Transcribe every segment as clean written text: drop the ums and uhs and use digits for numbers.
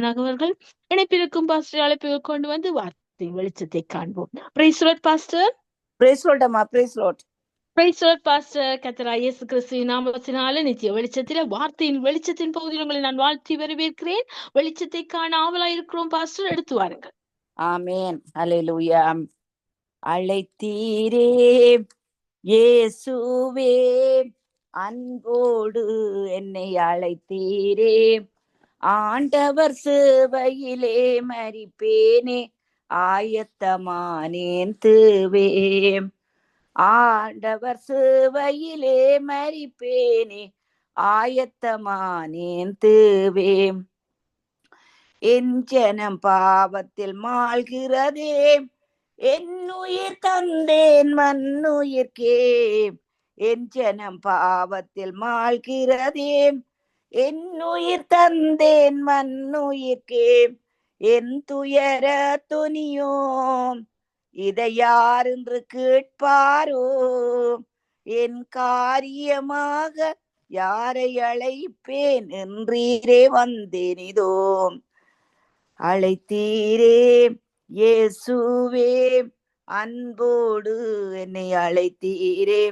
விஜயநாயகன் அவர்கள் இணைப்பிற்கும் பாஸ்டர் அழைப்பு கொண்டு வந்து வார்த்தை வெளிச்சத்தை காண்போம். Praise lord pastor. Praise lord அம்மா, praise lord. Praise lord pastor. கர்த்தராகிய இயேசு கிறிஸ்துவின் நாமத்தினாலே நித்திய வெளிச்சத்திலே வார்த்தையின் வெளிச்சத்தின் பகுதியில் உங்களை நான் வாழ்த்தி வரவேற்கிறேன். வெளிச்சத்தை காண ஆவலாய் இருக்கிறோம் பாஸ்டர், எடுத்து வாருங்கள். ஆமென். அல்லேலூயா. அழைத்தீரே இயேசுவே, அன்போடு என்னை அழைத்தீரே, ஆண்டவர் சேவையிலே மரிப்பேனே, ஆயத்தமானேன் தூவே. ஆண்டவர் சேவையிலே மரிப்பேனே, ஆயத்தமானேன் தூவே. என் ஜனம் பாவத்தில் மாழ்கிறதே, என் உயிர் தந்தேன் மண்ணுயிர்க்கே. என் ஜனம் பாவத்தில் மாழ்கிறதே, என் உயிர் தந்தேன் மண்ணுயிர்க்கே. என் துயர துணியோ இதை யார் என்று கேட்பாரோ, என் காரியமாக யாரை அழைப்பேன் என்றீரே வந்தேன் இதோ. அழைத்தீரே இயேசுவே, அன்போடு என்னை அழைத்தீரே,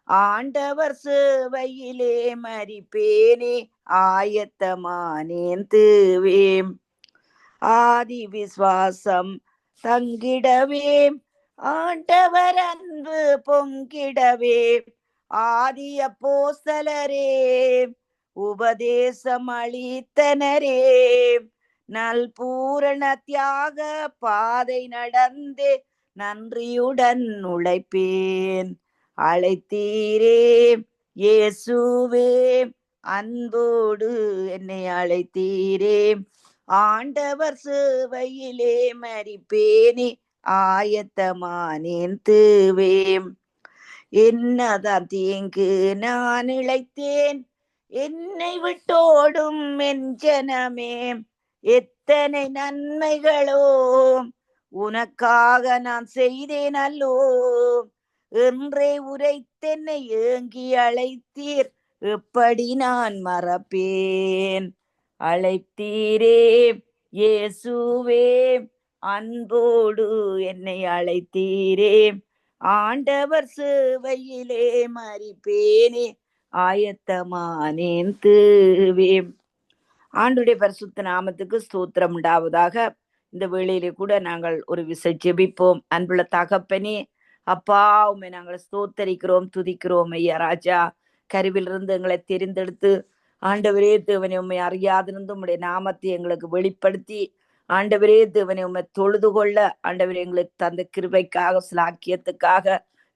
ஆண்டவர் சேவையிலே மரிப்பேனே, ஆயத்தமானேன் தூவே. ஆதி விசுவாசம் தங்கிடவே, ஆண்டவர் அன்பு பொங்கிடவே, ஆதி அப்போஸ்தலரே உபதேசம் அளித்தனரே, நல் பூரண தியாக பாதை நடந்தே நன்றியுடன் உழைப்பேன். அழைத்தீரே இயேசுவே, அன்போடு என்னை அழைத்தீரே, ஆண்டவர் சேவையிலே மரிப்பேனே, ஆயத்தமானேன் தூவே. என்னதான் தீங்கு நான் இழைத்தேன், என்னை விட்டோடும் என் ஜனமே, எத்தனை நன்மைகளோ உனக்காக நான் செய்தேன் அல்லோ. என்றே உரைத்தென்னை ஏங்கி அழைத்தீர், எப்படி நான் மறப்பேன். அழைத்தீரே இயேசுவே, அன்போடு என்னை அழைத்தீரே, ஆண்டவர் சேவையிலே மரிப்பேனே, ஆயத்தமானேன் தூவே. ஆண்டுடைய பரிசுத்த நாமத்துக்கு ஸ்தோத்திரம் உண்டாவதாக. இந்த வேளையிலே கூட நாங்கள் ஒரு விசை ஜெபிப்போம். அன்புள்ள தகப்பனே, அப்பா உம்மை நாங்கள் ஸ்தோத்தரிக்கிறோம், துதிக்கிறோம். ஐயா ராஜா, கருவிலிருந்து எங்களை தெரிந்தெடுத்து ஆண்டவரே தேவனை உம்மை அறியாதிருந்து உம்முடைய நாமத்தை எங்களுக்கு வெளிப்படுத்தி ஆண்டவரே தேவனை உம்மை தொழுது கொள்ள ஆண்டவரே எங்களுக்கு தந்த கிருபைக்காக, சிலாக்கியத்துக்காக,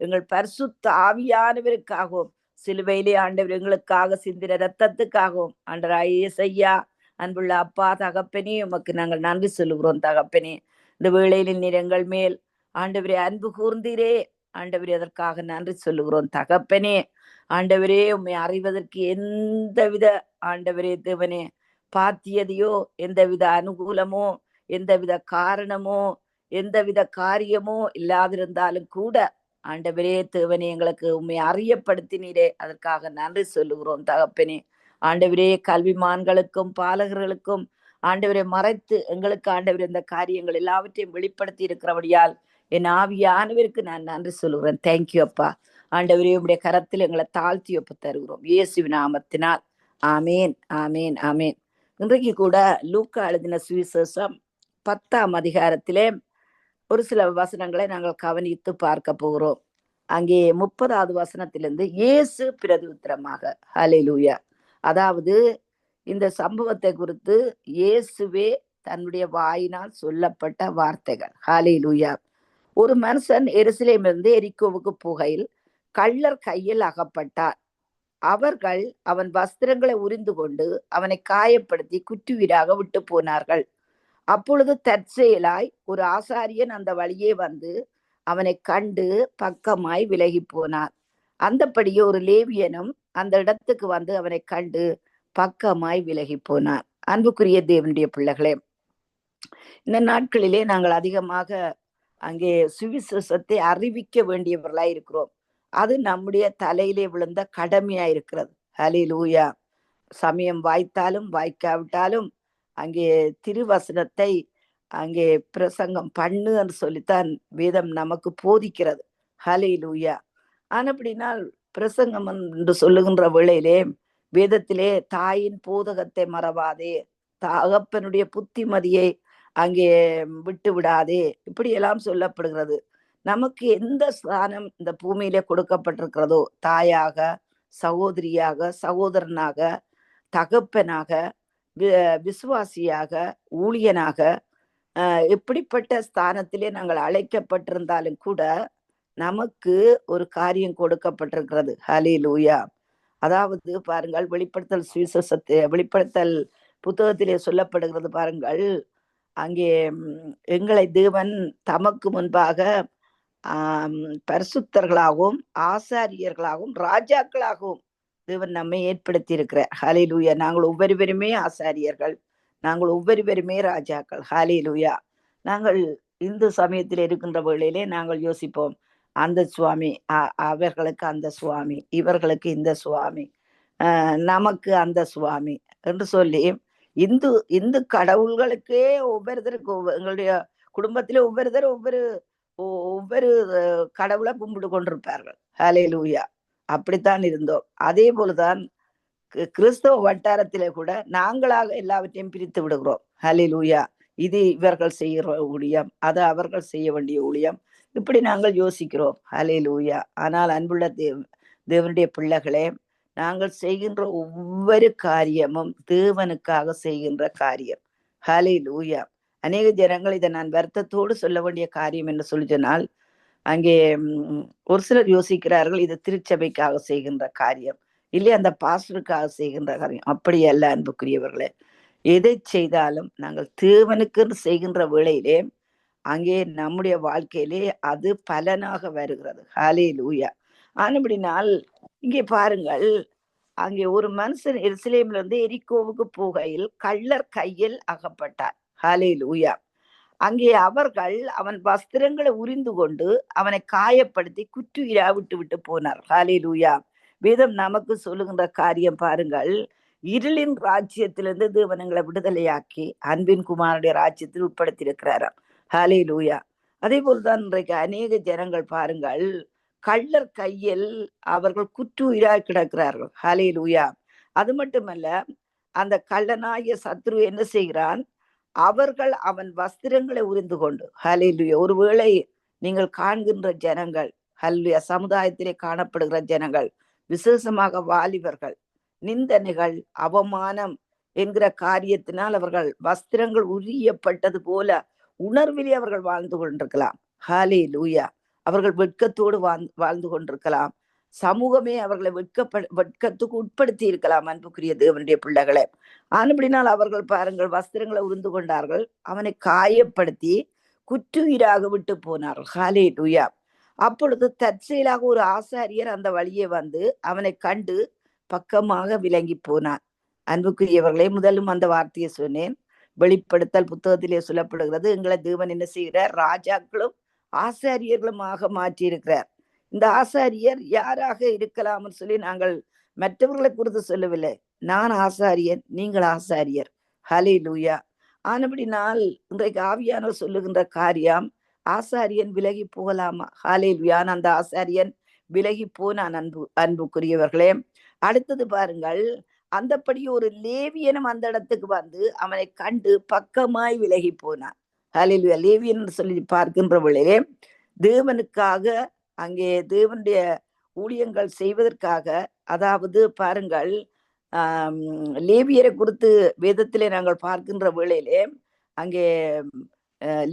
எங்கள் பரிசுத்த ஆவியானவருக்காகவும், சிலுவையிலே ஆண்டவர் எங்களுக்காக சிந்தின ரத்தத்துக்காகவும் ஆண்டவராய் இயேசையா, அன்புள்ள அப்பா தகப்பனே, உமக்கு நாங்கள் நன்றி சொல்லுகிறோம் தகப்பனே. இந்த வேளையில் நீர் எங்கள் மேல் ஆண்டவரே அன்பு கூர்ந்தீரே, ஆண்டவரே அதற்காக நன்றி சொல்லுகிறோம் தகப்பனே. ஆண்டவரே உம்மை அறிவதற்கு எந்தவித ஆண்டவரே தேவனே பாத்தியதையோ, எந்தவித அனுகூலமோ, எந்தவித காரணமோ, எந்தவித காரியமோ இல்லாதிருந்தாலும் கூட ஆண்டவரே தேவனே எங்களுக்கு உம்மை அறியப்படுத்தினீரே, அதற்காக நன்றி சொல்லுகிறோம் தகப்பனே. ஆண்டவரே கல்விமான்களுக்கும் பாலகர்களுக்கும் ஆண்டவரை மறைத்து எங்களுக்கு ஆண்டவர் இந்த காரியங்கள் எல்லாவற்றையும் வெளிப்படுத்தி இருக்கிறபடியால் என் ஆவியானவருக்கு நான் நன்றி சொல்லுகிறேன். தேங்க்யூ அப்பா. ஆண்டவரே உம்முடைய கரத்தில் எங்களை தாழ்த்தி ஒப்பு தருகிறோம் இயேசுவின் நாமத்தினால். ஆமேன், ஆமேன், ஆமேன். இன்றைக்கு கூட லூக்கா எழுதின சுவிசேஷம் 10ஆம் அதிகாரத்திலே ஒரு சில வசனங்களை நாங்கள் கவனித்து பார்க்க போகிறோம். அங்கே 30வது வசனத்திலிருந்து இயேசு பிரதியுத்தரமாக, ஹல்லேலூயா. அதாவது இந்த சம்பவத்தை குறித்து இயேசுவே தன்னுடைய வாயினால் சொல்லப்பட்ட வார்த்தைகள். ஹல்லேலூயா. ஒரு மனுஷன் எருசலேமிலிருந்து எரிகோவுக்கு போகையில் கள்ளர் கையில் அகப்பட்டார். அவர்கள் அவன் வஸ்திரங்களை உரிந்து கொண்டு அவனை காயப்படுத்தி குற்றுயிராக விட்டு போனார்கள். அப்பொழுது தற்செயலாய் ஒரு ஆசாரியன் அந்த வழியே வந்து அவனை கண்டு பக்கமாய் விலகி போனார். அந்தபடியே ஒரு லேவியனும் அந்த இடத்துக்கு வந்து அவனை கண்டு பக்கமாய் விலகி போனார். அன்புக்குரிய தேவனுடைய பிள்ளைகளே, இந்த நாட்களிலே நாங்கள் அதிகமாக அங்கே சுவிசேஷத்தை அறிவிக்க வேண்டியவர்களாய் இருக்கிறோம். அது நம்முடைய தலையிலே விழுந்த கடமையா இருக்கிறது. ஹல்லேலூயா. சமயம் வாய்த்தாலும் வாய்க்காவிட்டாலும் அங்கே திருவசனத்தை அங்கே பிரசங்கம் பண்ணு என்று சொல்லித்தான் வேதம் நமக்கு போதிக்கிறது. ஹல்லேலூயா. ஆனபடினால் பிரசங்கம் என்று சொல்லுகின்ற வேளையிலே வேதத்திலே தாயின் போதகத்தை மறவாதே, தகப்பனுடைய புத்திமதியை அங்கே விட்டு விடாதே, இப்படி எல்லாம் சொல்லப்படுகிறது. நமக்கு எந்த ஸ்தானம் இந்த பூமியிலே கொடுக்கப்பட்டிருக்கிறதோ, தாயாக, சகோதரியாக, சகோதரனாக, தகப்பனாக, விசுவாசியாக, ஊழியனாக, எப்படிப்பட்ட ஸ்தானத்திலே நாங்கள் அழைக்கப்பட்டிருந்தாலும் கூட நமக்கு ஒரு காரியம் கொடுக்கப்பட்டிருக்கிறது. ஹல்லேலூயா. அதாவது பாருங்கள், வெளிப்படுத்தல் புத்தகத்திலே சொல்லப்படுகிறது பாருங்கள். அங்கே எங்களை தேவன் தமக்கு முன்பாக பரிசுத்தர்களாகவும் ஆசாரியர்களாகவும் ராஜாக்களாகவும் தேவன் நம்மை ஏற்படுத்தி இருக்கிறார். ஹல்லேலூயா. நாங்கள் ஒவ்வொருவருமே ஆசாரியர்கள், நாங்கள் ஒவ்வொருவருமே ராஜாக்கள். ஹல்லேலூயா. நாங்கள் இந்து சமயத்தில் இருக்கின்ற வேளையிலே நாங்கள் யோசிப்போம், அந்த சுவாமி அவர்களுக்கு அந்த சுவாமி, இவர்களுக்கு இந்த சுவாமி, நமக்கு அந்த சுவாமி என்று சொல்லி இந்து கடவுள்களுக்கே ஒவ்வொருத்தருக்கு எங்களுடைய குடும்பத்திலே ஒவ்வொருத்தர் ஒவ்வொரு கடவுளை கும்பிட்டு கொண்டிருப்பார்கள். ஹல்லேலூயா. அப்படித்தான் இருந்தோம். அதே போலதான் கிறிஸ்தவ வட்டாரத்திலே கூட நாங்களாக எல்லாவற்றையும் பிரித்து விடுகிறோம். ஹல்லேலூயா. இது இவர்கள் செய்கிற ஊழியம், அது அவர்கள் செய்ய வேண்டிய ஊழியம், இப்படி நாங்கள் யோசிக்கிறோம். ஹல்லேலூயா. ஆனால் அன்புள்ள தேவனுடைய பிள்ளைகளே, நாங்கள் செய்கின்ற ஒவ்வொரு காரியமும் தேவனுக்காக செய்கின்ற காரியம். ஹல்லேலூயா. அநேக ஜனங்கள் இதை நான் வருத்தத்தோடு சொல்ல வேண்டிய காரியம் என்று சொல்லி சொன்னால், அங்கே ஒரு சிலர் யோசிக்கிறார்கள் இது திருச்சபைக்காக செய்கின்ற காரியம், இல்லை அந்த பாஸ்டருக்காக செய்கின்ற காரியம். அப்படி அல்ல அன்புக்குரியவர்களே. எதை செய்தாலும் நாங்கள் தேவனுக்கு செய்கின்ற வேளையிலே அங்கே நம்முடைய வாழ்க்கையிலே அது பலனாக வருகிறது. ஹல்லேலூயா. ஆனபடினால் இங்கே பாருங்கள், அங்கே ஒரு மனுஷன் எருசலேமில் இருந்து எரிகோவுக்கு போகையில் கள்ளர் கையில் அகப்பட்டார். ஹல்லேலூயா. அங்கே அவர்கள் அவன் வஸ்திரங்களை உரிந்து கொண்டு அவனை காயப்படுத்தி குற்றுயிரா விட்டு போனார். ஹல்லேலூயா. வேதம் நமக்கு சொல்லுகின்ற காரியம் பாருங்கள், இருளின் ராஜ்யத்திலிருந்து தேவனங்களை விடுதலையாக்கி அன்பின் குமாரனுடைய ராஜ்யத்தில் உட்படுத்தியிருக்கிறாராம். ஹல்லேலூயா. அதே போல்தான் இன்றைக்கு அநேக ஜனங்கள் பாருங்கள், கள்ளர் கையில் அவர்கள் குற்றுயிராய் கிடக்கிறார்கள். ஹல்லேலூயா. அது மட்டுமல்ல, அந்த கள்ளனாகிய சத்ரு என்ன செய்கிறான், அவர்கள் அவன் வஸ்திரங்களை உரிந்து கொண்டு, ஹல்லேலூயா. ஒருவேளை நீங்கள் காண்கின்ற ஜனங்கள், ஹல்லேலூயா, சமுதாயத்திலே காணப்படுகிற ஜனங்கள், விசேஷமாக வாலிபர்கள், நிந்தனைகள், அவமானம் என்கிற காரியத்தினால் அவர்கள் வஸ்திரங்கள் உரியப்பட்டது போல உணர்விலே அவர்கள் வாழ்ந்து கொண்டிருக்கலாம். ஹல்லேலூயா. அவர்கள் வெட்கத்தோடு வாழ்ந்து கொண்டிருக்கலாம். சமூகமே அவர்களை வெட்கத்துக்கு உட்படுத்தி இருக்கலாம். அன்புக்குரிய தேவனுடைய பிள்ளைகளே, ஆனபடினால் அவர்கள் பாருங்கள், வஸ்திரங்களை உரிந்து கொண்டார்கள், அவனை காயப்படுத்தி குற்றுயிராக விட்டு போனார்கள். ஹல்லேலூயா. அப்பொழுது தற்செயலாக ஒரு ஆசாரியர் அந்த வழியே வந்து அவனை கண்டு பக்கமாக விலகி போனான். அன்புக்குரியவர்களே, முதலும் அந்த வார்த்தையை சொன்னேன். வெளிப்படுத்தல் புத்தகத்திலே சொல்லப்படுகிறது, எங்களை தேவன் என்ன செய்கிறார், ராஜாக்களும் ஆசாரியர்களுமாக மாற்றி இருக்கிறார். இந்த ஆசாரியர் யாராக இருக்கலாம்னு சொல்லி நாங்கள் மற்றவர்களை குறித்து சொல்லவில்லை. நான் ஆசாரியன், நீங்கள் ஆசாரியர். ஹல்லேலூயா. ஆனபடினால் இன்றைக்கு ஆவியானவர் சொல்லுகின்ற காரியம், ஆசாரியன் விலகி போகலாமா? ஹல்லேலூயா. அந்த ஆசாரியன் விலகி போனான். அன்புக்குரியவர்களே, அடுத்தது பாருங்கள், அந்தபடி ஒரு லேவியனும் அந்த இடத்துக்கு வந்து அவனை கண்டு பக்கமாய் விலகி போனான். ஹல்லேலூயா. லேவியன் சொல்லி பார்க்கின்ற வேளையிலே தேவனுக்காக அங்கே தேவனுடைய ஊழியங்கள் செய்வதற்காக, அதாவது பாருங்கள், லேவியரை குறித்து வேதத்திலே நாங்கள் பார்க்கின்ற வேளையிலே அங்கே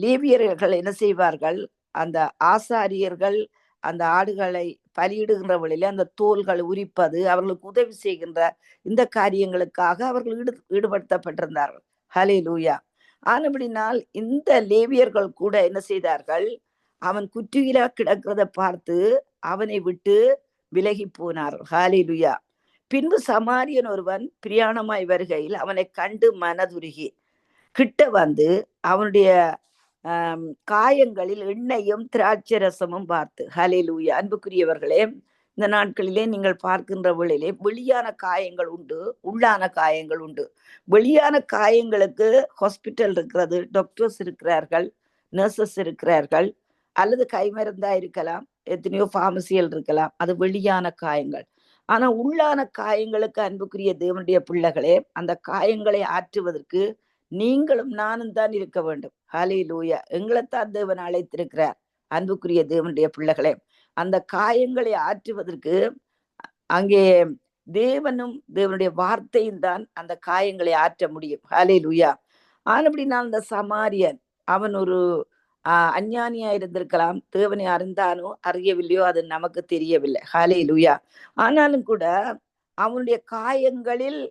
லேவியர்கள் என்ன செய்வார்கள், அந்த ஆசாரியர்கள் அந்த ஆடுகளை பலியிடுகின்ற வழியில அந்த தோல்களை உரிப்பது, அவர்களுக்கு உதவி செய்கின்ற இந்த காரியங்களுக்காக அவர்கள் ஈடுபடுத்தப்பட்டிருந்தார்கள். ஹல்லேலூயா. ஆனபடினால் இந்த லேவியர்கள் கூட என்ன செய்தார்கள், அவன் குற்றியிலா கிடக்கிறத பார்த்து அவனை விட்டு விலகி போனார். ஹல்லேலூயா. பின்பு சமாரியன் ஒருவன் பிரயாணமாய் வருகையில் அவனை கண்டு மனதுருகி கிட்ட வந்து அவனுடைய காயங்களில் எண்ணெயும் திராட்சை ரசமும் பார்த்து, ஹல்லேலூயா. அன்புக்குரியவர்களே, இந்த நாட்களிலே நீங்கள் பார்க்கின்ற வேளையிலே வெளியான காயங்கள் உண்டு, உள்ளான காயங்கள் உண்டு. வெளியான காயங்களுக்கு ஹாஸ்பிட்டல் இருக்கிறது, டாக்டர்ஸ் இருக்கிறார்கள், நர்சஸ் இருக்கிறார்கள், அல்லது கைமருந்தா இருக்கலாம், எத்தனையோ பார்மசிகள் இருக்கலாம். அது வெளியான காயங்கள். ஆனா உள்ளான காயங்களுக்கு அன்புக்குரிய தேவனுடைய பிள்ளைகளே, அந்த காயங்களை ஆற்றுவதற்கு நீங்களும் நானும் தான் இருக்க வேண்டும். ஹல்லேலூயா. எங்களைத்தான் தேவன் அழைத்திருக்கிறார். அன்புக்குரிய தேவனுடைய பிள்ளைகளே, அந்த காயங்களை ஆற்றுவதற்கு அங்கே தேவனும் தேவனுடைய வார்த்தையும் தான் அந்த காயங்களை ஆற்ற முடியும். ஹல்லேலூயா. ஆனபடினால் அந்த சமாரியன் அவன் ஒரு அஞ்ஞானியா இருந்திருக்கலாம். தேவனை அறிந்தானோ அறியவில்லையோ அது நமக்கு தெரியவில்லை. ஹல்லேலூயா. ஆனாலும் கூட அவனுடைய காயங்களில்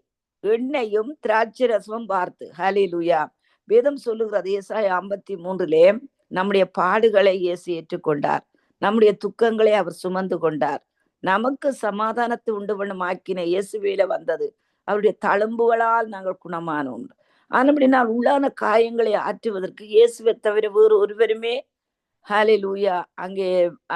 எண்ணெயும் திராட்சை ரசமும் பார்த்து. ஹல்லேலூயா. வேதம் சொல்லுகிறது ஏசாயா 53 நம்முடைய பாடுகளை இயேசு ஏற்றுக்கொண்டார், நம்முடைய துக்கங்களை அவர் சுமந்து கொண்டார். நமக்கு சமாதானத்தை உண்டு பண்ணும் ஆக்கின இயேசுவேல வந்தது, அவருடைய தழும்புகளால் நாங்கள் குணமானோம். ஆனபடினால் உள்ளான காயங்களை ஆற்றுவதற்கு இயேசுவை தவிர வேறு ஒருவருமே ஹல்லேலூயா அங்கே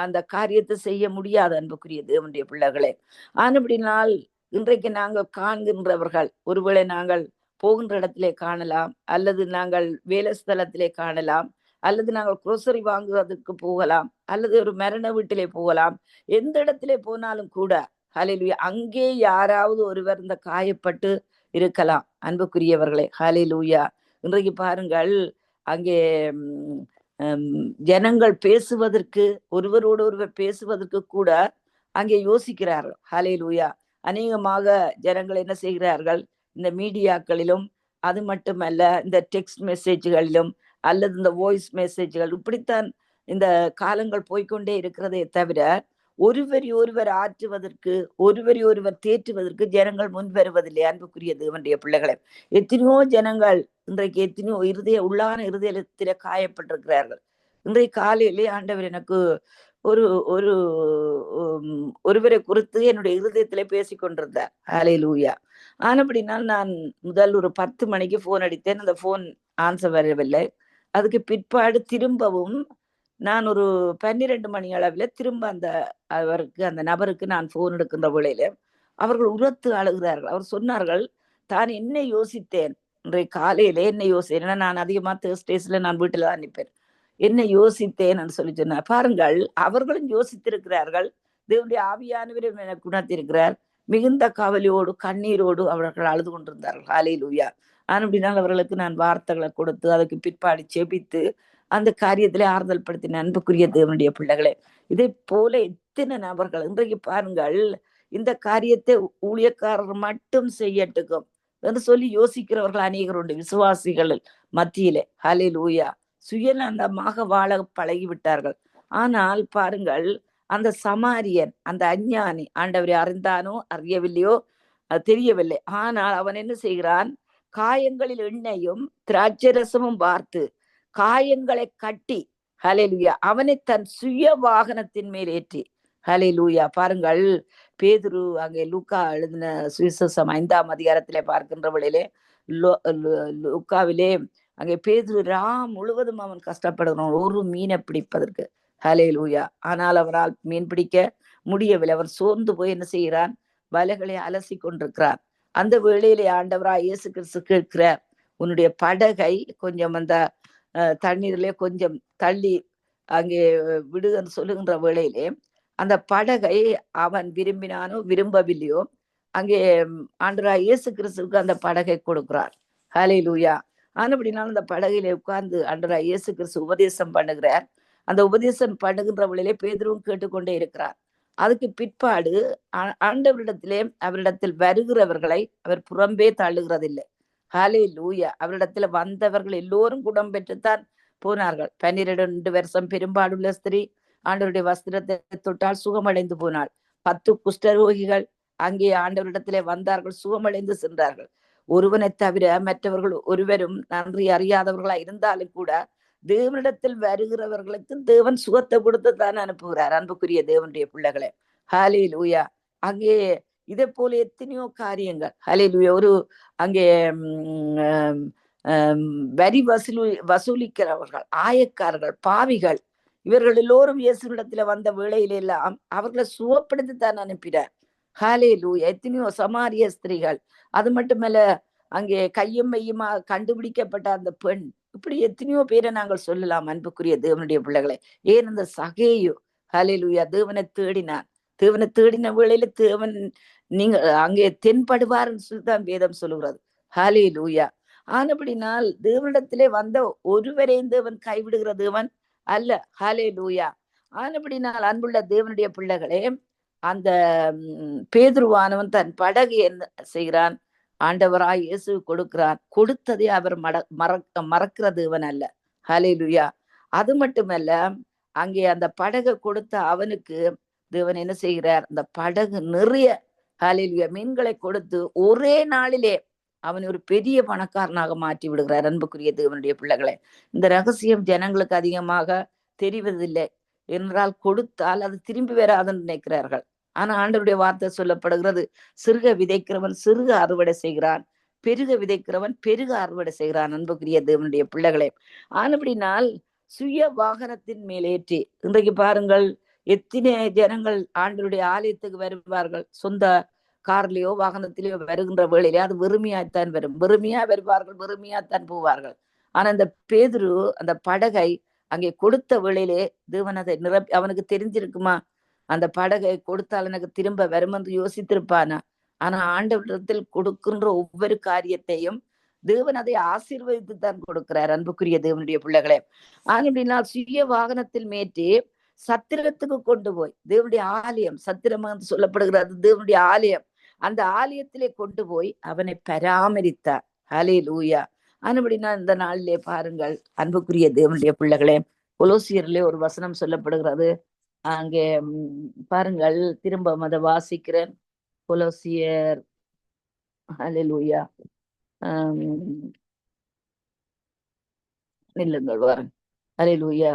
அந்த காரியத்தை செய்ய முடியாது. அன்புக்குரிய தேவனுடைய பிள்ளைகளே, ஆனபடினால் இன்றைக்கு நாங்கள் காண்கின்றவர்கள் ஒருவேளை நாங்கள் போகின்ற இடத்திலே காணலாம், அல்லது நாங்கள் வேலை ஸ்தலத்திலே காணலாம், அல்லது நாங்கள் குரோசரி வாங்குவதற்கு போகலாம், அல்லது ஒரு மரண வீட்டிலே போகலாம். எந்த இடத்திலே போனாலும் கூட ஹல்லேலூயா அங்கே யாராவது ஒருவர் இந்த காயப்பட்டு இருக்கலாம். அன்புக்குரியவர்களே, ஹல்லேலூயா. இன்றைக்கு பாருங்கள், அங்கே ஜனங்கள் பேசுவதற்கு, ஒருவரோடு ஒருவர் பேசுவதற்கு கூட அங்கே யோசிக்கிறார்கள். ஹல்லேலூயா. அநேகமாக ஜனங்கள் என்ன செய்கிறார்கள், இந்த மீடியாக்களிலும் அது மட்டுமல்ல இந்த டெக்ஸ்ட் மெசேஜ்களிலும் அல்லது இந்த வாய்ஸ் மெசேஜ்கள், இப்படித்தான் இந்த காலங்கள் போய்கொண்டே இருக்கிறதே தவிர ஒருவரை ஒருவர் ஆற்றுவதற்கு, ஒருவரை ஒருவர் தேற்றுவதற்கு ஜனங்கள் முன் வருவதில்லை. அன்புக்குரிய தேவனுடைய பிள்ளைகளை, எத்தனையோ ஜனங்கள் இன்றைக்கு எத்தனையோ உள்ளான இருதயத்தில காயப்பட்டிருக்கிறார்கள். இன்றைய காலையிலே ஆண்டவர் எனக்கு ஒரு ஒரு ஒருவரை குறித்து என்னுடைய இருதயத்திலே பேசிக் கொண்டிருந்தார். ஹல்லேலூயா. ஆனபடினால் நான் முதல் ஒரு 10 மணிக்கு போன் அடித்தேன், அந்த போன் ஆன்சர் வரவில்லை. அதுக்கு பிற்பாடு திரும்பவும் நான் ஒரு 12 மணி அளவில் திரும்ப அந்த நபருக்கு நான் போன் எடுக்கின்ற வேளையில அவர்கள் உரத்து அழுகிறார்கள். அவர் சொன்னார்கள், தான் என்ன யோசித்தேன் இன்றைய காலையிலே, என்ன யோசித்தேன், நான் அதிகமா தேர்ஸ்டேஸ்ல நான் வீட்டுல தான் நிற்பேன், என்ன யோசித்தேன் சொல்லி சொன்னார். பாருங்கள், அவர்களும் யோசித்திருக்கிறார்கள், தேவனுடைய ஆவியானவரும் எனக்கு குணத்திருக்கிறார். மிகுந்த கவலையோடு கண்ணீரோடு அவர்கள் அழுது கொண்டிருந்தார்கள். ஹல்லேலூயா. அப்படினால் அவர்களுக்கு நான் வார்த்தைகளை கொடுத்து அதுக்கு பிற்பாடு செபித்து அந்த காரியத்திலே ஆறுதல் படுத்தின. அன்புக்குரிய தேவனுடைய பிள்ளைகளே, இதை போல எத்தனை நபர்கள் இன்றைக்கு பாருங்கள், இந்த காரியத்தை ஊழியக்காரர் மட்டும் செய்யட்டுக்கும் என்று சொல்லி யோசிக்கிறவர்கள் அநேகர் உண்டு விசுவாசிகள் மத்தியிலே. ஹல்லேலூயா. சுயநலமாக வாழ பழகிவிட்டார்கள். ஆனால் பாருங்கள், அந்த சமாரியன், அந்த அஞ்ஞானி, ஆண்டவரை அறிந்தானோ அறியவில்லையோ அது தெரியவில்லை, ஆனால் அவன் என்ன செய்கிறான், காயங்களில் எண்ணெயும் திராட்சை ரசமும் பார்த்து காயங்களை கட்டி, ஹல்லேலூயா, அவனை தன் சுய வாகனத்தின் மேல் ஏற்றி. ஹல்லேலூயா. பாருங்கள், பேதுரு அங்கே லூக்கா எழுதின சுவிசேஷம் 5ஆம் அதிகாரத்திலே பார்க்கின்ற வேளையிலே லூக்காவிலே அங்கே பேதுரு முழுவதும் அவன் கஷ்டப்படுகிறான் ஒரு மீனை பிடிப்பதற்கு. ஹல்லேலூயா. ஆனால் அவரால் மீன் பிடிக்க முடியவில்லை. அவர் சோர்ந்து போய் என்ன செய்கிறான், வலைகளை அலசி கொண்டிருக்கிறார். அந்த வேளையிலே ஆண்டவராய் இயேசு கிறிஸ்து கேட்கிறார், உன்னுடைய படகை கொஞ்சம் அந்த தண்ணீரிலே கொஞ்சம் தள்ளி அங்கே விடுன்னு சொல்லுகின்ற வேளையிலே அந்த படகை அவன் விரும்பினானோ விரும்பவில்லையோ அங்கே ஆண்டவராய் இயேசு கிறிஸ்துவுக்கு அந்த படகை கொடுக்கிறார். ஹல்லேலூயா. ஆனபடினால் அந்த படகிலே உட்கார்ந்து ஆண்டவராய் இயேசு கிறிஸ்து உபதேசம் பண்ணுகிறார். அந்த உபதேசம் பண்ணுகின்ற வேளையிலே பேதுருவும் கேட்டுக்கொண்டே இருக்கிறார். அதுக்கு பிற்பாடு அவரிடத்தில் வருகிறவர்களை அவர் புறம்பே தள்ளுகிறதில்லை. ஹல்லேலூயா. அவரிடத்துல வந்தவர்கள் எல்லோரும் குணம் பெற்றுத்தான் போனார்கள். 12 வருஷம் பெரும்பாடுள்ள ஸ்திரீ ஆண்டவருடைய வஸ்திரத்தை தொட்டால் சுகமடைந்து போனாள். 10 குஷ்டரோகிகள் அங்கே ஆண்டவரிடத்திலே வந்தார்கள், சுகமடைந்து சென்றார்கள். ஒருவனை தவிர மற்றவர்கள் ஒருவரும் நன்றி அறியாதவர்களா இருந்தாலும் கூட தேவனிடத்தில் வருகிறவர்களுக்கு தேவன் சுகத்தை கொடுத்து தான் அனுப்புகிறார். அன்புக்குரிய தேவனுடைய பிள்ளைகளே, ஹல்லேலூயா. அங்கே இதை போல எத்தனையோ காரியங்கள். ஹல்லேலூயா. ஒரு அங்கே வரி வசூலிக்கிறவர்கள், ஆயக்காரர்கள், பாவிகள், இவர்கள் எல்லோரும் இயேசுவிடத்துல வந்த வேளையில எல்லாம் அவர்களை சுகப்படுத்தி தான் அனுப்பினார். ஹalleluya. எத்தனையோ சமாரிய ஸ்திரீகள், அது மட்டுமல்ல அங்கே கையும் மையுமா கண்டுபிடிக்கப்பட்ட அந்த பெண், இப்படி எத்தனையோ பேரை நாங்கள் சொல்லலாம் அன்புக்குரிய தேவனுடைய பிள்ளைகளை. ஏன் அந்த சகேயு ஹalleluya தேவனை தேடினான். தேவனை தேடின வேளையில தேவன் நீங்க அங்கே தென்படுவார்ன்னு சொல்லிதான் வேதம் சொல்லுகிறது. ஹalleluya. ஆனபடினால் தேவனிடத்திலே வந்த ஒருவரையும் தேவன் கைவிடுகிற தேவன் அல்ல. ஹalleluya. ஆனபடினால் அன்புள்ள தேவனுடைய பிள்ளைகளே, அந்த பேதுருவானவன் தன் படகு என்ன செய்கிறான்? ஆண்டவராய் இயேசு கொடுக்கிறான். கொடுத்ததை அவர் மறக்கிற தேவன் அல்ல. ஹalleluya. அது மட்டுமல்ல, அங்கே அந்த படகை கொடுத்த அவனுக்கு தேவன் என்ன செய்கிறார்? அந்த படகு நிறைய ஹalleluya மீன்களை கொடுத்து ஒரே நாளிலே அவன் ஒரு பெரிய பணக்காரனாக மாற்றி விடுகிறார். அன்புக்குரிய தேவனுடைய பிள்ளைகளை, இந்த ரகசியம் ஜனங்களுக்கு அதிகமாக தெரிவதில்லை. என்றால் கொடுத்தால் அது திரும்பி வராதுன்னு நினைக்கிறார்கள். ஆனா ஆண்டவருடைய வார்த்தை சொல்லப்படுகிறது, சிறுக விதைக்கிறவன் சிறுக அறுவடை செய்கிறான், பெருக விதைக்கிறவன் பெருக அறுவடை செய்கிறான். அன்புக்குரிய தேவனுடைய பிள்ளைகளே, ஆனபடினால் சுய வாகனத்தின் மேலேற்றி இன்றைக்கு பாருங்கள், எத்தனை ஜனங்கள் ஆண்டவருடைய ஆலயத்துக்கு வருவார்கள். சொந்த கார்லயோ வாகனத்திலேயோ வருகின்ற வேளையிலே அது வெறுமையாத்தான் வரும். வெறுமையா வருவார்கள், வெறுமையாத்தான் போவார்கள். ஆனா இந்த பேதுரு அந்த படகை அங்கே கொடுத்த வேளையிலே தேவன் அதை நிரப்பி, அவனுக்கு தெரிஞ்சிருக்குமா அந்த படகை கொடுத்தால் எனக்கு திரும்ப வரும் என்று யோசித்திருப்பானா? ஆனா ஆண்டவரிடத்தில் கொடுக்கின்ற ஒவ்வொரு காரியத்தையும் தேவன் அதை ஆசீர்வதித்து தான் கொடுக்கிறார். அன்புக்குரிய தேவனுடைய பிள்ளைகளே, அப்படினால் சுய வாகனத்தில் மேற்றி சத்திரத்துக்கு கொண்டு போய், தேவனுடைய ஆலயம், சத்திரம் என்று சொல்லப்படுகிறது தேவனுடைய ஆலயம், அந்த ஆலயத்திலே கொண்டு போய் அவனை பராமரித்தார். ஹல்லேலூயா. அப்படின்னா இந்த நாளிலே பாருங்கள் அன்புக்குரிய தேவனுடைய பிள்ளைகளே, கொலோசியர்லே ஒரு வசனம் சொல்லப்படுகிறது. அங்கே பாருங்கள், திரும்ப அதை வாசிக்கிறேன். கொலோசியர் ஹல்லேலூயா இல்லைங்கள் வரேன். ஹல்லேலூயா.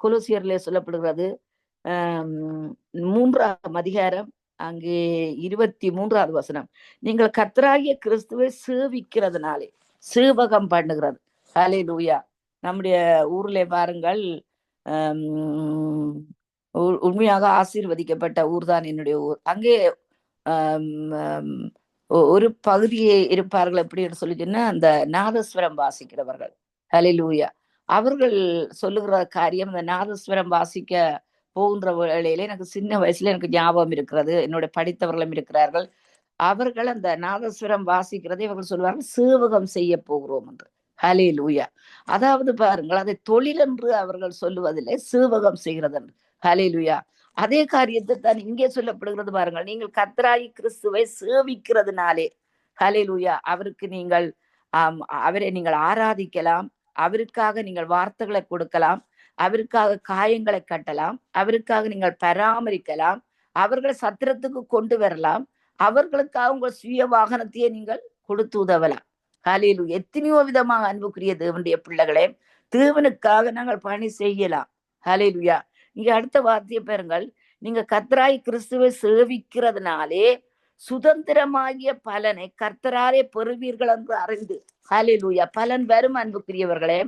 கொலோசியர்லே சொல்லப்படுகிறது 3ஆம் அதிகாரம் அங்கே 23வது வசனம். நீங்கள் கர்த்தராகிய கிறிஸ்துவை சேவிக்கிறதுனாலே, சேவகம் பண்ணுகிறது. ஹல்லேலூயா. நம்முடைய ஊர்ல பாருங்கள், உண்மையாக ஆசீர்வதிக்கப்பட்ட ஊர் தான் என்னுடைய ஊர். அங்கே ஒரு பகுதியே இருப்பார்கள். எப்படின்னு சொல்லிச்சுன்னா, அந்த நாதஸ்வரம் வாசிக்கிறவர்கள். ஹல்லேலூயா. அவர்கள் சொல்லுகிற காரியம், அந்த நாதஸ்வரம் வாசிக்க போகின்ற வேளையில எனக்கு சின்ன வயசுல எனக்கு ஞாபகம் இருக்கிறது. என்னோட படித்தவர்களும் இருக்கிறார்கள். அவர்கள் அந்த நாதஸ்வரம் வாசிக்கிறதை இவர்கள் சொல்வார்கள், சேவகம் செய்ய போகிறோம் என்று. ஹல்லேலூயா. அதாவது பாருங்கள், அதை தொழில் என்று அவர்கள் சொல்லுவதில்லை, சேவகம் செய்கிறது என்று. ஹல்லேலூயா. அதே காரியத்தை தான் இங்கே சொல்லப்படுகிறது பாருங்கள். நீங்கள் கர்த்தராகிய கிறிஸ்துவை சேவிக்கிறதுனாலே, ஹல்லேலூயா, அவருக்கு நீங்கள் அவரை நீங்கள் ஆராதிக்கலாம், அவருக்காக நீங்கள் வார்த்தைகளை கொடுக்கலாம், அவருக்காக காயங்களை கட்டலாம், அவருக்காக நீங்கள் பராமரிக்கலாம், அவர்களை சத்திரத்துக்கு கொண்டு வரலாம், அவர்களுக்காக உங்கள் சுய வாகனத்தையே நீங்கள் கொடுத்து உதவலாம். ஹல்லேலூயா. எத்தனையோ விதமாக அன்புக்குரிய தேவனுடைய பிள்ளைகளே, தேவனுக்காக நாங்கள் பணி செய்யலாம். ஹல்லேலூயா. இங்க அடுத்த வார்த்தையை பாருங்கள், நீங்க கர்த்தராய் கிறிஸ்துவை சேவிக்கிறதுனாலே சுதந்திரமாகிய பலனை கர்த்தராலே பெறுவீர்கள் என்று அறிந்து. ஹல்லேலூயா. பலன் வரும் அன்புக்குரியவர்களே.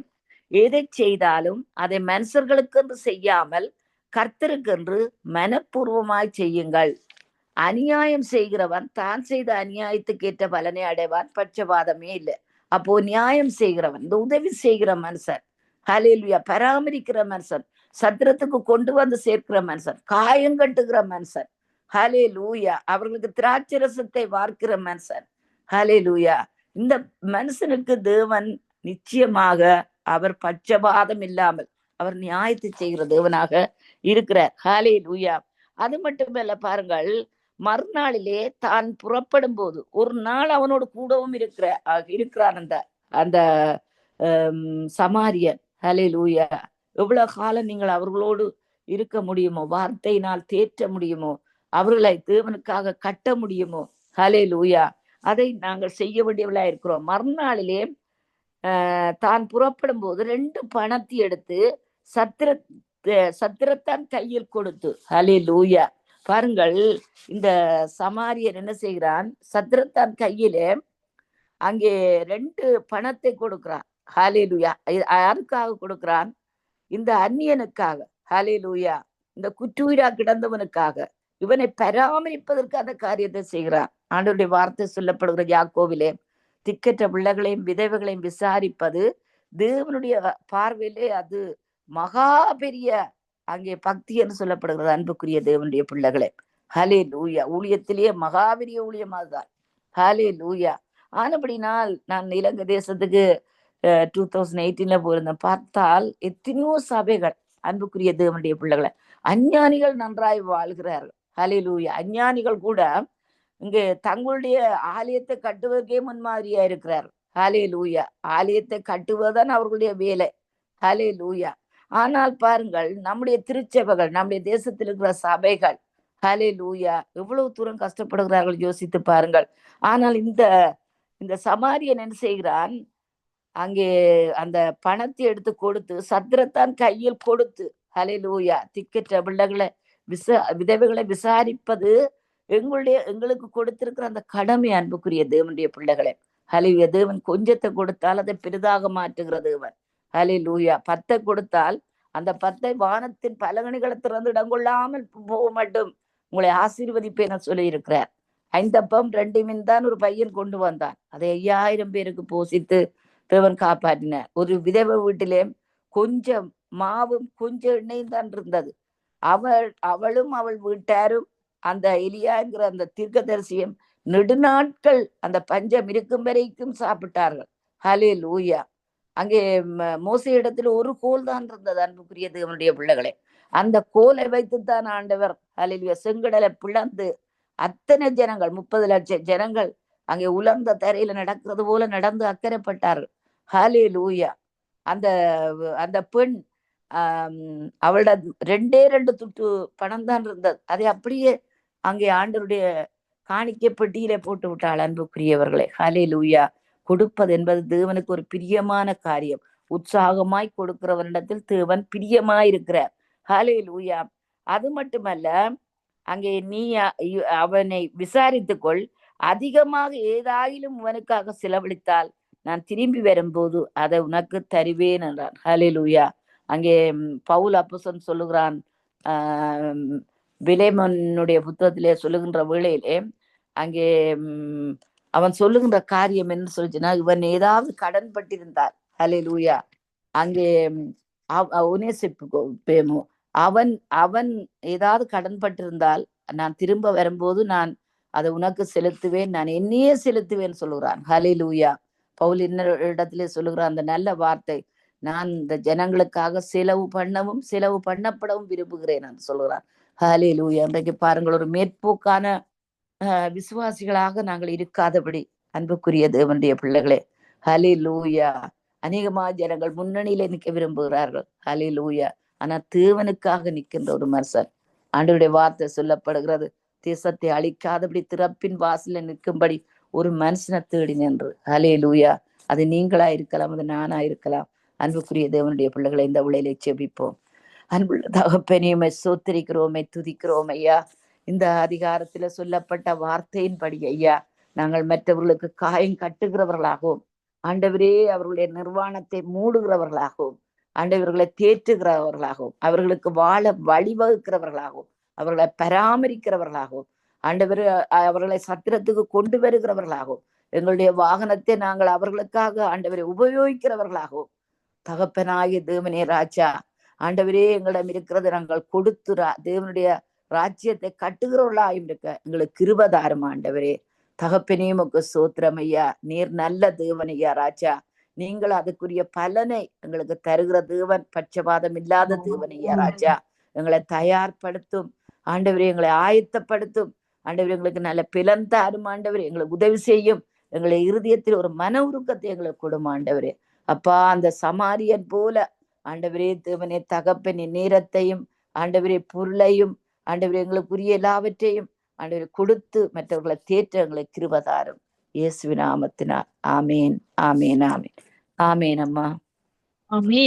எதை செய்தாலும் அதை மனுஷர்களுக்கு என்று செய்யாமல் கர்த்தருக்கென்று மனப்பூர்வமாய் செய்யுங்கள். அநியாயம் செய்கிறவன் தான் செய்த அநியாயத்துக்கு ஏற்ற பலனை அடைவான், பட்சபாதமே இல்லை. அப்போ நியாயம் செய்கிறவன், இந்த உதவி செய்கிற மனுஷன், ஹல்லேலூயா, பராமரிக்கிற மனுஷன், சத்திரத்துக்கு கொண்டு வந்து சேர்க்கிற மனுஷன், காயங்கட்டுகிற மனுஷன், ஹல்லேலூயா, அவர்களுக்கு திராட்சரசத்தை வார்க்கிற மனுஷன், ஹல்லேலூயா, இந்த மனுஷனுக்கு தேவன் நிச்சயமாக அவர் பட்சபாதம் இல்லாமல் அவர் நியாயத்தை செய்கிற தேவனாக இருக்கிறார். ஹல்லேலூயா. அது மட்டுமல்ல பாருங்கள், மறுநாளிலே தான் புறப்படும் போது ஒரு நாள் அவனோடு கூடவும் இருக்கிறான் அந்த அந்த சமாரியன். ஹல்லேலூயா. எவ்வளவு காலம் நீங்கள் அவர்களோடு இருக்க முடியுமோ, வார்த்தையினால் தேற்ற முடியுமோ, அவர்களை தேவனுக்காக கட்ட முடியுமோ, ஹல்லேலூயா, அதை நாங்கள் செய்ய வேண்டியவர்களா இருக்கிறோம். மறுநாளிலே தான் புறப்படும் போது 2 பணத்தை எடுத்து சத்திரத்தான் கையில் கொடுத்து. ஹல்லேலூயா. பாருங்கள், இந்த சமாரியன் என்ன செய்கிறான்? சத்திரத்தான் கையிலே அங்கே 2 பணத்தை கொடுக்கிறான். ஹல்லேலூயா. யாருக்காக கொடுக்கிறான்? இந்த அந்நியனுக்காக, ஹல்லேலூயா, இந்த குற்றுயிரா கிடந்தவனுக்காக இவனை பராமரிப்பதற்கு அந்த காரியத்தை செய்கிறான். ஆண்டவருடைய வார்த்தை சொல்லப்படுகிற யாக்கோவிலே திக்கற்ற பிள்ளைகளையும் விதவைகளையும் விசாரிப்பது தேவனுடைய பார்வையிலே அது மகா பெரிய அங்கே பக்தி என்று சொல்லப்படுகிறது. அன்புக்குரிய தேவனுடைய பிள்ளைகளே, ஹல்லேலூயா, ஊழியத்திலேயே மகாபெரிய ஊழியம் அதுதான். ஹல்லேலூயா. ஆனபடினால் நான் இலங்கை தேசத்துக்கு 2018 போயிருந்தேன். பார்த்தால் எத்தனையோ சபைகள், அன்புக்குரிய தேவனுடைய பிள்ளைகளை, அஞ்ஞானிகள் நன்றாய் வாழ்கிறார்கள். ஹல்லேலூயா. அஞ்ஞானிகள் கூட இங்கு தங்களுடைய ஆலயத்தை கட்டுவதற்கே முன்மாதிரியா இருக்கிறார். ஹல்லேலூயா. ஆலயத்தை கட்டுவதுதான் அவர்களுடைய வேலை. ஹல்லேலூயா. ஆனால் பாருங்கள், நம்முடைய திருச்சபைகள், நம்முடைய தேசத்தில் இருக்கிற சபைகள், ஹல்லேலூயா, எவ்வளவு தூரம் கஷ்டப்படுகிறார்கள் யோசித்து பாருங்கள். ஆனால் இந்த சமாரியன் என்ன செய்கிறான், அங்கே அந்த பணத்தை எடுத்து கொடுத்து, சத்திரத்தான் கையில் கொடுத்து, ஹல்லேலூயா, திக்கற்ற பிள்ளைகளை விதவைகளை விசாரிப்பது எங்களுக்கு கொடுத்திருக்கிற அந்த கடமை. அன்புக்குரிய தேவனுடைய பிள்ளைகளை, ஹல்லேலூயா. தேவன் கொஞ்சத்தை கொடுத்தால் அதை பெரிதாக மாற்றுகிற தேவன். ஹல்லேலூயா. 10 கொடுத்தால் அந்த 10 வானத்தின் பலகணிகளை திறந்து இடம் கொள்ளாமல் போக மட்டும் உங்களை ஆசீர்வதிப்பேன் சொல்லி இருக்கிறார். 5 அப்பம் 2 மீன் தான் ஒரு பையன் கொண்டு வந்தான். அதை 5000 பேருக்கு போஷித்து தேவன் காப்பாற்றினார். ஒரு விதவை வீட்டிலே கொஞ்சம் மாவும் கொஞ்சம் எண்ணெயும் தான் இருந்தது. அவளும் அவள் வீட்டாரும் அந்த எலியாங்கிற அந்த தீர்க்கதரிசியும் நெடுநாட்கள் அந்த பஞ்சம் இருக்கும் வரைக்கும் சாப்பிட்டார்கள். ஹல்லேலூயா. அங்கே மோசே இடத்துல ஒரு கோல் தான் இருந்தது. அன்புக்குரிய தேவனுடைய பிள்ளைகளே, அந்த கோலை வைத்துத்தான் ஆண்டவர் ஹல்லேலூயா செங்கடலை பிளந்து அத்தனை ஜனங்கள், 30 லட்சம் ஜனங்கள் அங்கே உலர்ந்த தரையில நடக்கிறது போல நடந்து அக்கறைப்பட்டார்கள். ஹல்லேலூயா. அந்த பெண் அவளோட 2 துட்டு பணம் தான் இருந்தது. அதை அப்படியே அங்கே ஆண்டவருடைய காணிக்கை பெட்டியிலே போட்டு விட்டாள். அன்புக்குரியவர்களே, ஹல்லேலூயா. கொடுப்பது என்பது தேவனுக்கு ஒரு பிரியமான காரியம். உற்சாகமாய் கொடுக்கிறவனிடத்தில் தேவன் பிரியமாய் இருக்கிறார். ஹல்லேலூயா. அது மட்டுமல்ல, அங்கே நீ அவனை விசாரித்துக்கொள், அதிகமாக ஏதாயிலும் அவனுக்காக செலவழித்தால் நான் திரும்பி வரும்போது அதை உனக்கு தருவேன் என்றான். ஹல்லேலூயா. அங்கே பவுல் அப்போஸ்தலன் சொல்லுகிறான், பிலேமோனுடைய புத்தகத்திலே சொல்லுகின்ற வேளையிலே அங்கே அவன் சொல்லுகின்ற காரியம் என்ன சொல்லிச்சுன்னா, இவன் ஏதாவது கடன் பட்டிருந்தார். ஹல்லேலூயா. அங்கே ஒனேசிப்பு அவன் ஏதாவது கடன் பட்டிருந்தால் நான் திரும்ப வரும்போது நான் அதை உனக்கு செலுத்துவேன், நான் என்னையே செலுத்துவேன் சொல்லுகிறான். ஹல்லேலூயா. பவுல் இன்னொரு இடத்திலே சொல்லுகிறான் அந்த நல்ல வார்த்தை, நான் இந்த ஜனங்களுக்காக செலவு பண்ணவும் செலவு பண்ணப்படவும் விரும்புகிறேன் என்று சொல்லுகிறான். ஹல்லேலூயா. இன்றைக்கு பாருங்கள், ஒரு மேற்போக்கான விசுவாசிகளாக நாங்கள் இருக்காதபடி, அன்புக்குரிய தேவனுடைய பிள்ளைகளே, ஹல்லேலூயா, அநேகமா ஜனங்கள் முன்னணியில நிற்க விரும்புகிறார்கள். ஹல்லேலூயா. ஆனா தேவனுக்காக நிற்கின்ற ஒரு மனுஷன், ஆண்டவருடைய வார்த்தை சொல்லப்படுகிறது, தேசத்தை அழிக்காதபடி திறப்பின் வாசல நிற்கும்படி ஒரு மனுஷனை தேடி நின்று. ஹல்லேலூயா. அது நீங்களா இருக்கலாம், அது நானா இருக்கலாம். அன்புக்குரிய தேவனுடைய பிள்ளைகளை, இந்த உளையிலே செபிப்போம். அன்புள்ள தகப்பனே, சோத்தரிக்கிறோமே, துதிக்கிறோம் ஐயா. இந்த அதிகாரத்துல சொல்லப்பட்ட வார்த்தையின்படி ஐயா, நாங்கள் மற்றவர்களுக்கு காயம் கட்டுகிறவர்களாகவும், ஆண்டவரே அவர்களுடைய நிர்வாணத்தை மூடுகிறவர்களாகவும், ஆண்டவர்களை தேற்றுகிறவர்களாகவும், அவர்களுக்கு வாழ வழிவகுக்கிறவர்களாகவும், அவர்களை பராமரிக்கிறவர்களாகவும், ஆண்டவர் அவர்களை சத்திரத்துக்கு கொண்டு வருகிறவர்களாகவும், எங்களுடைய வாகனத்தை நாங்கள் அவர்களுக்காக ஆண்டவரை உபயோகிக்கிறவர்களாகவும், தகப்பனாகிய தேவனே ராஜா, ஆண்டவரே எங்களிடம் இருக்கிறது நாங்கள் கொடுத்து தேவனுடைய ராஜ்யத்தை கட்டுகிறவர்களாயும் இருக்க எங்களுக்கு கிருபதாரும். ஆண்டவரே தகப்பனே உமக்கு ஸ்தோத்திரம் ஐயா. நீர் நல்ல தேவன் ஐயா ராஜா. நீங்கள் அதுக்குரிய பலனை எங்களுக்கு தருகிற தேவன், பட்சபாதம் இல்லாத தேவன் ஐயா ராஜா. எங்களை தயார்படுத்தும் ஆண்டவரே, எங்களை ஆயத்தப்படுத்தும் ஆண்டவரே, எங்களுக்கு நல்ல பிளன் தாரும் ஆண்டவரே, எங்களுக்கு உதவி செய்யும். எங்களை இருதயத்தில் ஒரு மன உருக்கத்தை எங்களுக்கு கொடுக்கும் ஆண்டவரே. அப்பா, அந்த சமாரியன் போல ஆண்டவரே தேவனே தகப்பனே, நேரத்தையும் ஆண்டவரே பொருளையும் ஆண்டவரே எங்களுக்குரிய எல்லாவற்றையும் ஆண்டவரே கொடுத்து மற்றவர்களை தேற்ற எங்களை கிருபதாரும். இயேசுவின் நாமத்தினால் ஆமேன், ஆமேன், ஆமேன், ஆமேன் அம்மா, ஆமேன்.